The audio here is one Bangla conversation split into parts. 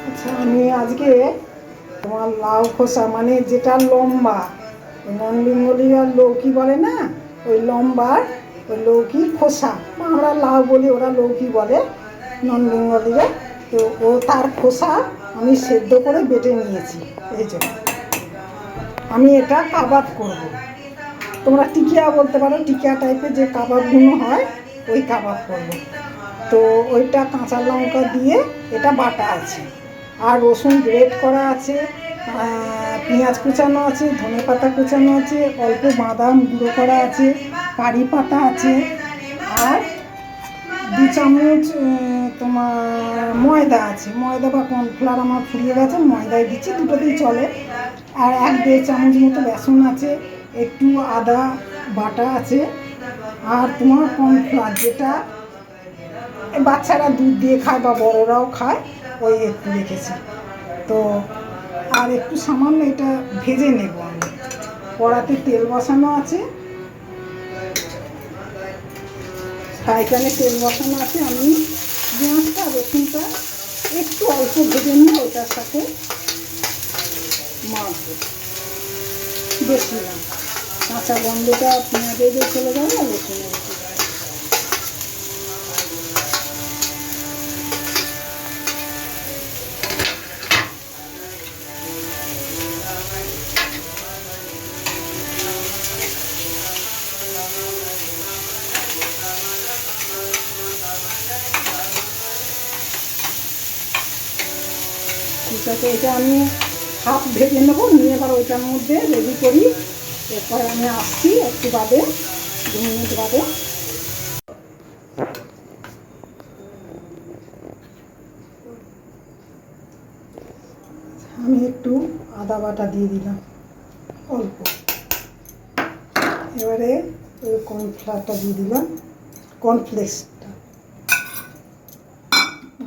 আচ্ছা, আমি আজকে তোমার লাউ খোসা মানে যেটা লম্বা, নন বেঙ্গলি আর লৌকি বলে না, ওই লম্বার ওই লৌকি খোসা, আমরা লাউ বলি, ওরা লৌকি বলে নন বেঙ্গলিরা। তো ও তার খোসা আমি সেদ্ধ করে বেটে নিয়েছি। এই যে আমি এটা কাবাব করব। তোমরা টিকিয়া বলতে পারো, টিকিয়া টাইপের যে কাবাবগুলো হয় ওই কাবাব করব। তো ওইটা কাঁচা লঙ্কা দিয়ে এটা বাটা আছে, আর রসুন গ্রেট করা আছে, পেঁয়াজ কুচানো আছে, ধনে পাতা কুচানো আছে, অল্প বাদাম গুঁড়ো করা আছে, কারি পাতা আছে, আর 2 চামচ তোমার ময়দা আছে। ময়দা বা কর্নফ্লাওয়ার আমার ফুরিয়ে গেছে, ময়দায় দিচ্ছি, দুটোতেই চলে। আর 1-1.5 চামচ মতো বেসন আছে, একটু আদা বাটা আছে, আর তোমার কর্নফ্লাওয়ার যেটা বাচ্চারা দুধ দিয়ে খায় বা বড়রাও খায়, ওই একটু রেখেছি। তো আর একটু সামান্য এটা ভেজে নেব আমি। কড়াতে তেল বসানো আছে, ফ্রাই প্যানে তেল বসানো আছে। আমি পেঁয়াজটা রসুনটা একটু অল্প ভেজে নিয়ে ওটার সাথে মাখবো, বেশি না, কাঁচা গন্ধটা পেঁয়াজে দিয়ে চলে যাবে আর রসুনের চলে যাবে। ঠিক আছে, এটা আমি হাফ ভেজে নেবো, নিয়ে এবার ওইটার মধ্যে রেডি করি। এরপরে আমি আসছি একটু বাদে, 2 মিনিট বাদে। আমি একটু আদা বাটা দিয়ে দিলাম অল্প, এবারে ওই কর্নফ্লাওয়ারটা দিয়ে দিলাম, কর্নফ্লেক্সটা,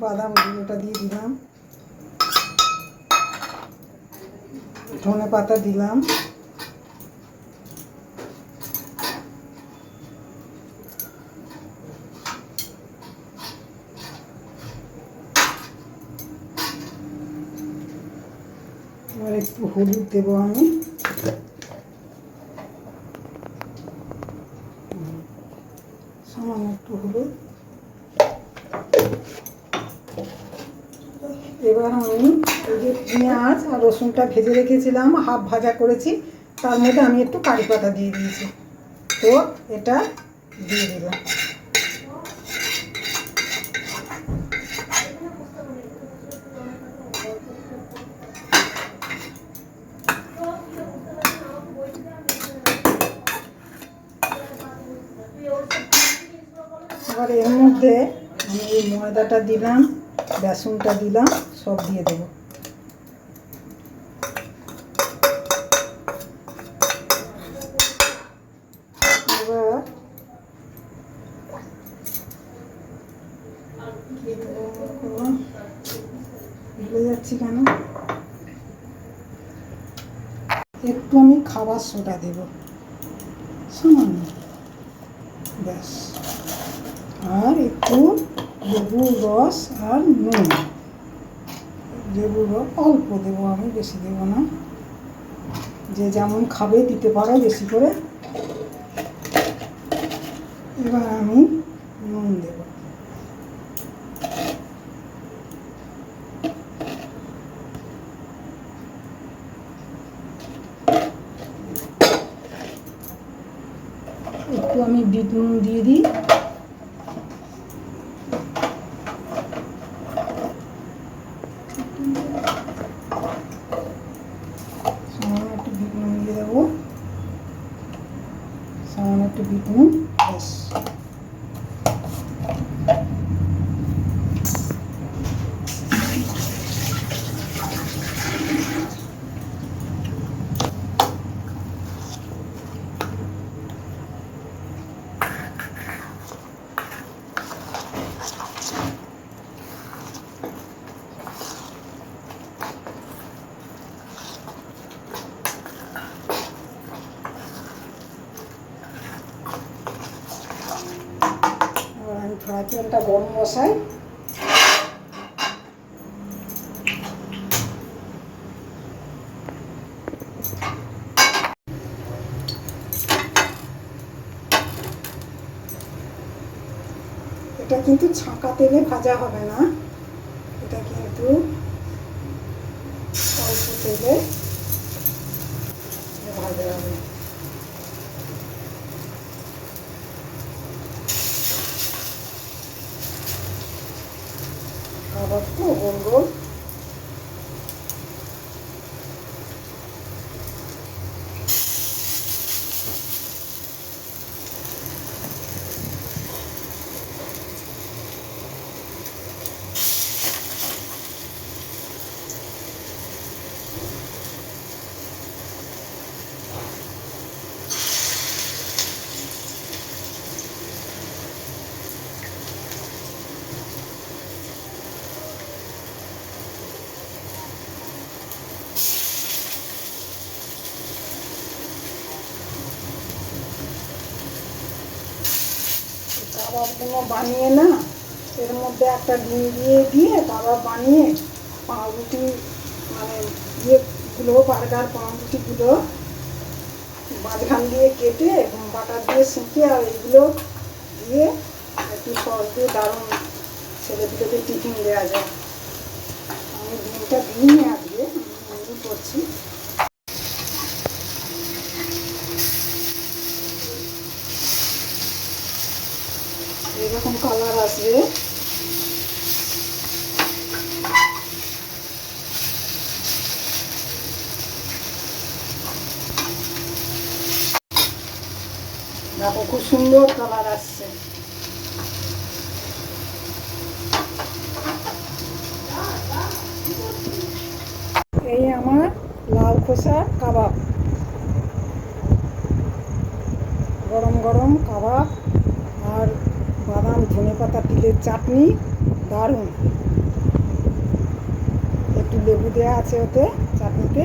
বাদাম গুঁড়োটা দিয়ে দিলাম, ধনে পাতা দিলাম, এবার একটু হলুদ দেবো আমি, সামান্য একটু হলুদ। এবার আমি এই যে পেঁয়াজ আর রসুনটা ভেজে রেখেছিলাম, হাফ ভাজা করেছি, তার মধ্যে আমি একটু কারি পাতা দিয়ে দিয়েছি। তো এটা দিয়ে দিলাম। এবার এর মধ্যে আমি এই ময়দাটা দিলাম, বেসনটা দিলাম, সব দিয়ে দেবো। এবার ভুলে যাচ্ছি কেন, একটু আমি খাবার সোডা দেব সামান্য, ব্যাস। আর একটু লেবুর রস আর নুন, লেবুর রস অল্প দেবো আমি, বেশি দেবো না, যে যেমন খাবে দিতে পারো বেশি করে। এবার আমি নুন দেব, একটু আমি বিট নুন দিয়ে দিই, সামান্য একটু বিট নুন দিয়ে দেবো, সামান্য একটু বিট নুন, ব্যাস। ফ্রাই প্যানটা গরম বসাই, এটা কিন্তু ছাঁকা তেলে ভাজা হবে না, এটা কিন্তু অল্প তেলে ভাজা হবে। আবার তো গোল গোল কাবাবগুলো বানিয়ে না এর মধ্যে একটা ডিম দিয়ে কাবাব বানিয়ে পাউরুটি মানে ইয়েগুলো বার্গার পাউরুটিগুলো মাঝখান দিয়ে কেটে বাটার দিয়ে সেঁকে আর এইগুলো দিয়ে একটু সস দিয়ে দারুণ ছেলেগুলোকে টিফিন দেওয়া যায়। আমি ডিমটা দিইনি আজকে, আমি করছি। এরকম কালার আসবে, দেখো খুব সুন্দর কালার আসছে। এই আমার লাউ খোসা কাবাব, গরম গরম কাবাব আর বাদাম ধনেপাতা তিলের চাটনি, দারুণ। একটু লেবু দেওয়া আছে ওতে চাটনিতে।